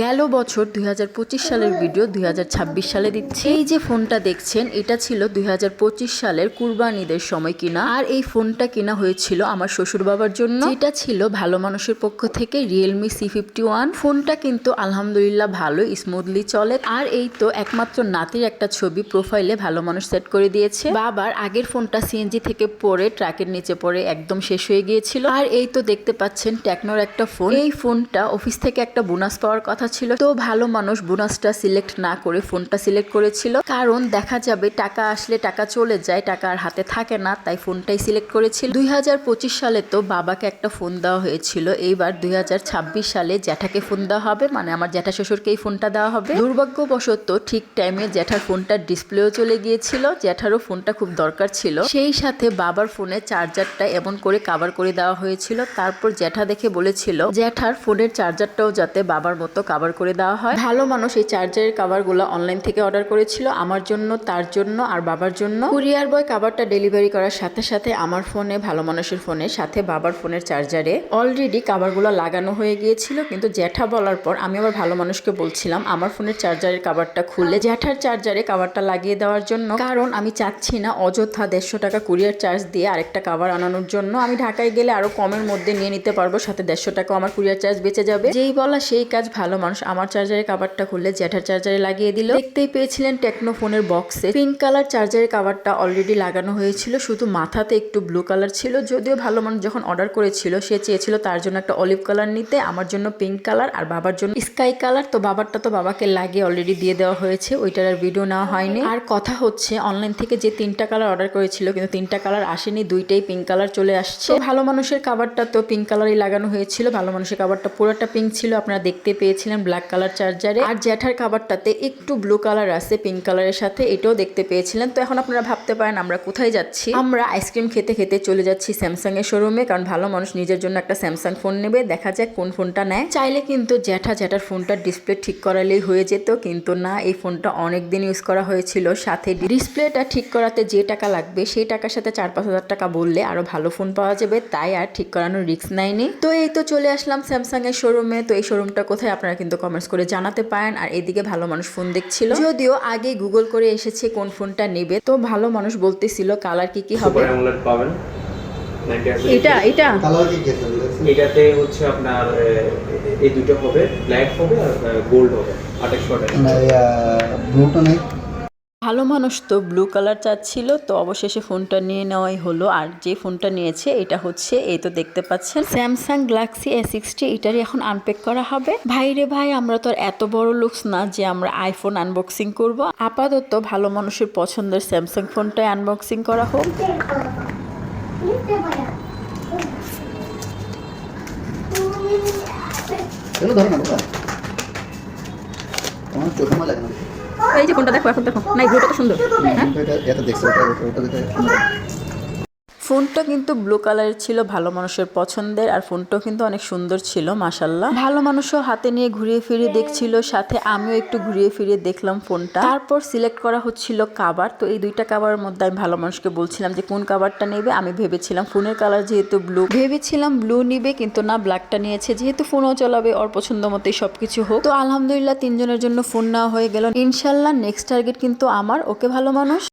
গেল বছর 2025 সালের ভিডিও 2026 সালে দিচ্ছে। এই যে ফোনটা দেখছেন এটা ছিল 2025 সালের কুরবান ঈদের সময় কিনা, আর এই ফোনটা কিনা হয়েছিল আমার শ্বশুর বাবার জন্য। এটা ছিল ভালো মানুষের পক্ষ থেকে Realme C51। ফোনটা কিন্তু আলহামদুলিল্লাহ ভালো স্মুথলি চলে। আর এই তো একমাত্র নাতির একটা ছবি প্রোফাইলে ভালো মানুষ সেট করে দিয়েছে। বাবার আগের ফোনটা সিএনজি থেকে পড়ে ট্রাকের নিচে পড়ে একদম শেষ হয়ে গিয়েছিল। আর এই তো দেখতে পাচ্ছেন টেকনোর একটা ফোন। এই ফোনটা অফিস থেকে একটা বোনাস পাওয়ার কথা ছিল, তো ভালো মানুষ বোনাসটা সিলেক্ট না করে ফোনটা সিলেক্ট করেছিল, কারণ দেখা যাবে টাকা আসলে টাকা চলে যায়, টাকা আর হাতে থাকে না, তাই ফোনটাই সিলেক্ট করেছিল। 2025 সালে তো বাবাকে একটা ফোন দেওয়া হয়েছিল, এইবার 2026 সালে জ্যাঠাকে ফোন দেওয়া হবে, মানে আমার জ্যাঠা শ্বশুরকে এই ফোনটা দেওয়া হবে। দুর্ভাগ্যবশত ঠিক টাইমে জ্যাঠার ফোনটার ডিসপ্লেও চলে গিয়েছিল, জ্যাঠারও ফোনটা খুব দরকার ছিল, সেই সাথে বাবার ফোনের চার্জারটা এমন করে কাভার করে দেওয়া হয়েছিল। তারপর জ্যাঠা দেখে বলেছিল জ্যাঠার ফোনের চার্জারটাও যাতে বাবার মতো কাভার করে দেওয়া হয়। ভালো মানুষ এই চার্জারের কাভারগুলো অনলাইন থেকে অর্ডার করেছিল আমার জন্য, তার জন্য আর বাবার জন্য। কুরিয়ার বয় কাভারটা ডেলিভারি করার সাথে সাথে আমার ফোনে, ভালো মানুষের ফোনের সাথে বাবার ফোনের চার্জারে অলরেডি কাভারগুলো লাগানো হয়ে গিয়েছিল, কিন্তু জ্যাঠা বলার পর আমি আবার ভালো মানুষকে বলছিলাম আমার ফোনের চার্জারের কাভারটা খুলে জ্যাঠার চার্জারে কাভারটা লাগিয়ে দেওয়ার জন্য, কারণ আমি চাচ্ছি না অযথা 150 টাকা কুরিয়ার চার্জ দিয়ে আরেকটা কাভার আনানোর জন্য। আমি ঢাকায় গেলে আরো কমের মধ্যে নিয়ে নিতে পারবো, সাথে 150 টাকা আমার কুরিয়ার চার্জ বেঁচে যাবে। যেই বলা সেই কাজ, ভালো মানুষ আমার চার্জারের কাভারটা খুলে জ্যাঠার চার্জারে লাগিয়ে দিল। দেখতেই পেয়েছিলেন টেকনো ফোনের বক্সে পিঙ্ক কালার চার্জারের কাভারটা অলরেডি লাগানো হয়েছিল, শুধু মাথাতে একটু ব্লু কালার ছিল। যদিও ভালো মানুষ যখন অর্ডার করেছিল সে চেয়েছিল তার জন্য একটা অলিভ কালার নিতে, আমার জন্য পিঙ্ক কালার আর বাবার জন্য স্কাই কালার। তো বাবারটা তো বাবাকে লাগিয়ে অলরেডি দিয়ে দেওয়া হয়েছে, ওইটার আর ভিডিও নেওয়া হয়নি। আর কথা হচ্ছে অনলাইন থেকে যে 3টা কালার অর্ডার করেছিল, কিন্তু 3টা কালার আসেনি, 2টাই পিঙ্ক কালার চলে আসছে। ভালো মানুষের কাভারটা তো পিঙ্ক কালারই লাগানো হয়েছিল, ভালো মানুষের কাভারটা পুরোটা পিঙ্ক ছিল, আপনারা দেখতে পেয়েছিলেন ব্ল্যাক কালার চার্জারে। আর জ্যাঠার কাভারটাতে একটু ব্লু কালার আছে পিঙ্ক কালারের সাথে, এটাও দেখতে পেয়েছিলেন। তো এখন আপনারা ভাবতে পারেন আমরা কোথায় যাচ্ছি। আমরা আইসক্রিম খেতে খেতে চলে যাচ্ছি স্যামসাং এর শোরুমে, কারণ ভালো মানুষ নিজের জন্য একটা স্যামসাং ফোন নেবে, দেখা যাক কোন ফোনটা নেয়। চাইলে কিন্তু জ্যাঠার ফোনটার ডিসপ্লে ঠিক করালেই হয়ে যেত, কিন্তু না, এই ফোনটা অনেক দিন ইউজ করা হয়েছিল, সাথে ডিসপ্লেটা ঠিক করাতে যে টাকা লাগবে সেই টাকার সাথে 4-5 হাজার টাকা বললে আরো ভালো ফোন পাওয়া যাবে, তাই আর ঠিক করানোর রিস্ক নেয়নি। তো এই তো চলে আসলাম স্যামসাং এর শোরুমে। তো এই শোরুমটা কোথায় আপনারা কিন্তু কমেন্টস করে জানাতে পারেন। আর এদিকে ভালো মানুষ ফোন দেখছিল, যদিও আগে গুগল করে এসেছে কোন ফোনটা নেবে। তো ভালো মানুষ বলতেছিল কালার কি হবে। এটা কালার কি এটাতে হচ্ছে আপনার এই দুটো হবে, ব্ল্যাক হবে আর গোল্ড হবে 2800 টাকা। ব্লুটা নেই। ভালো মানুষ তো ব্লু কালার চাচ্ছিল, তো অবশেষে ফোনটা নিয়ে নেওয়াই হলো। আর যে ফোনটা নিয়েছে এটা হচ্ছে, এই তো দেখতে পাচ্ছেন স্যামসাং গ্যালাক্সি S60। এটারই এখন আনপ্যাক করা হবে। ভাই রে ভাই, আমরা তো আর এত বড় লুকস না যে আমরা আইফোন আনবক্সিং করব। আপাতত ভালো মানুষের পছন্দের স্যামসাং ফোনটাই আনবক্সিং করা হোক। আমার চোখে মা লাগে না। এই যে ফোনটা দেখো, এখন দেখো না, এই ব্লুটা তো সুন্দর। এটা দেখছো, ওটা দেখে ফোনটা কিন্তু ব্লু কালারের ছিল, ভালো মানুষের পছন্দের। আর ফোনটাও কিন্তু অনেক সুন্দর ছিল মাশাল্লাহ। ভালো মানুষও হাতে নিয়ে ঘুরিয়ে ফিরিয়ে দেখছিল, সাথে আমিও একটু ঘুরিয়ে ফিরিয়ে দেখলাম ফোনটা। তারপর সিলেক্ট করা হচ্ছিল কাভার। তো এই 2টা কাভারের মধ্যে আমি ভালো মানুষকে বলছিলাম যে কোন কাভারটা নেবে। আমি ভেবেছিলাম ফোনের কালার যেহেতু ব্লু, ভেবেছিলাম ব্লু নিবে, কিন্তু না, ব্ল্যাকটা নিয়েছে। যেহেতু ফোনও চালাবে, ওর পছন্দ মতোই সবকিছু হোক। তো আলহামদুলিল্লাহ 3 জনের জন্য ফোন নেওয়া হয়ে গেল। ইনশাল্লাহ নেক্সট টার্গেট কিন্তু আমার। ওকে ভালো মানুষ।